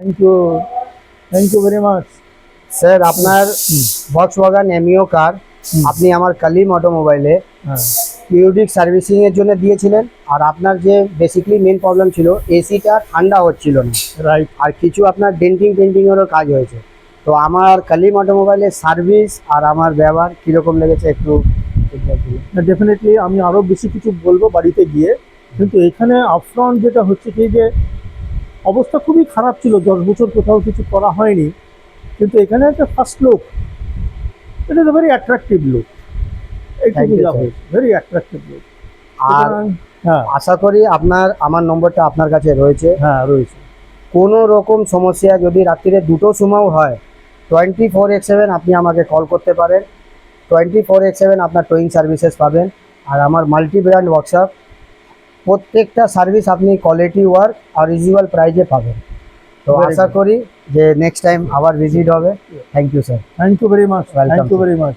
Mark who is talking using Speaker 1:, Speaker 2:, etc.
Speaker 1: Thank you very much
Speaker 2: sir আপনার Volkswagen Ameo car আপনি আমার কালিম অটোমোবাইলে
Speaker 1: হ্যাঁ
Speaker 2: পিরিয়ডিক সার্ভিসিং এর জন্য দিয়েছিলেন। আর আপনার যে বেসিক্যালি মেন প্রবলেম ছিল এসিটা ঠান্ডা হচ্ছিল না,
Speaker 1: রাইট।
Speaker 2: আর কিছু আপনার ডেন্টিং পেন্টিংয়েরও কাজ হয়েছে। তো আমার কালিম অটোমোবাইলের সার্ভিস আর আমার ব্যবহার কীরকম লেগেছে একটু feedback দিন।
Speaker 1: ডেফিনেটলি আমি আরও বেশি কিছু বলবো বাড়িতে গিয়ে, কিন্তু এখানে আপফ্রন্ট যেটা হচ্ছে কি যে অবস্থা খুবই খারাপ ছিল, 10 বছর কোথাও কিছু করা হয়নি, কিন্তু এখানে একটা first look, it is a very attractive look,
Speaker 2: Thank
Speaker 1: এইটুকু
Speaker 2: you,
Speaker 1: যা
Speaker 2: sir.
Speaker 1: হয়েছে, ভেরি অ্যাট্রাকটিভ লুক।
Speaker 2: আর
Speaker 1: হ্যাঁ
Speaker 2: আশা করি আমার নম্বরটা আপনার কাছে রয়েছে।
Speaker 1: হ্যাঁ রয়েছে।
Speaker 2: কোনো রকম সমস্যা যদি রাত্রিরে দুটোর সময়ও হয় 24/7 আপনি আমাকে কল করতে পারেন। 24/7 আপনার টোয়িং সার্ভিসেস পাবেন। আর আমার মাল্টি ব্র্যান্ড ওয়ার্কশপ, প্রত্যেকটা সার্ভিস আপনি কোয়ালিটি ওয়ার্ক আর রিজনেবল প্রাইজে পাবেন। তো
Speaker 1: Very
Speaker 2: আশা
Speaker 1: good.
Speaker 2: করি যে নেক্সট টাইম আবার ভিজিট হবে। Thank you sir.
Speaker 1: Thank you very much,
Speaker 2: Welcome,
Speaker 1: thank you
Speaker 2: sir.
Speaker 1: Very much.